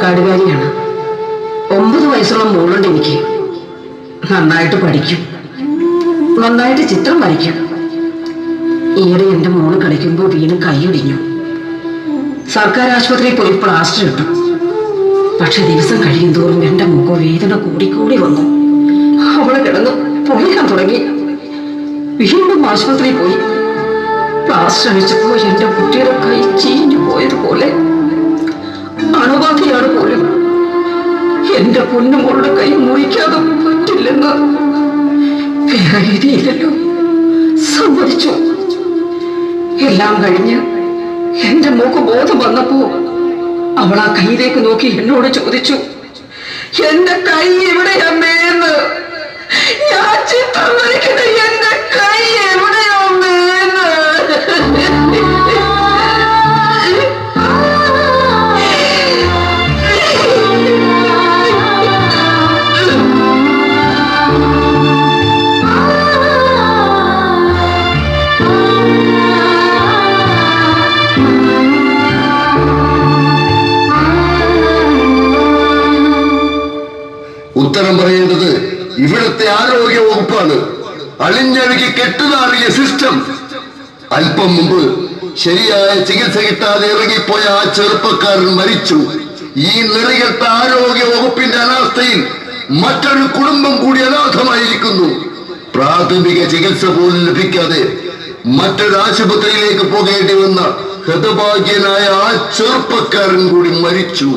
പാലക്കാടുകാരിയാണ്. 9 വയസ്സുള്ള മോളുണ്ട് എനിക്ക്. നന്നായിട്ട് പഠിക്കും, നന്നായിട്ട് ചിത്രം വരയ്ക്കും. ഈയിടെ എന്റെ മോള് കളിക്കുമ്പോൾ വീണ് കൈയൊടിഞ്ഞു. സർക്കാർ ആശുപത്രിയിൽ പോയി പ്ലാസ്റ്റർ ഇട്ടു. പക്ഷെ ദിവസം കഴിയും തോറും എന്റെ മുഖം വേദന കൂടിക്കൂടി വന്നു. അവള് കിടന്ന് പൊളിയാൻ തുടങ്ങി. വീണ്ടും ആശുപത്രിയിൽ പോയി. പ്ലാസ്റ്റർ അഴിച്ചപ്പോ എന്റെ കുട്ടിയുടെ കൈ ചീഞ്ഞു പോയതുപോലെ. അണുബാധയാണ് പോലും. എന്റെ പൊന്നുമോളുടെ കൈ മുറിക്കാതെ പറ്റില്ലെന്ന് വേറെ രീതിയില്ലല്ലോ. സമ്മതിച്ചു. എല്ലാം കഴിഞ്ഞ് എന്റെ മോക്ക് ബോധം വന്നപ്പോ അവൾ ആ കൈയിലേക്ക് നോക്കി എന്നോട് ചോദിച്ചു, എന്റെ കൈ എവിടെയമ്മേന്ന്? ഞാൻ ചിത്രം വരയ്ക്കുന്ന എന്റെ കൈ എവിടെയമ്മേന്ന്? ഉത്തരം പറയേണ്ടത് ഇവിടുത്തെ ആരോഗ്യ വകുപ്പാണ്. അളിഞ്ഞഴുകി കെട്ടുതാറിയ സിസ്റ്റം. അല്പം മുമ്പ് ശരിയായ ചികിത്സ കിട്ടാതെ ഇറങ്ങിപ്പോയ ആ ചെറുപ്പക്കാരൻ മരിച്ചു. ഈ നിറകെട്ട ആരോഗ്യ വകുപ്പിന്റെ അനാസ്ഥയിൽ മറ്റൊരു കുടുംബം കൂടി അനാഥമായിരിക്കുന്നു. പ്രാഥമിക ചികിത്സ പോലും ലഭിക്കാതെ മറ്റൊരു ആശുപത്രിയിലേക്ക് പോകേണ്ടി വന്ന ഹതഭാഗ്യനായ ആ ചെറുപ്പക്കാരൻ കൂടി മരിച്ചു.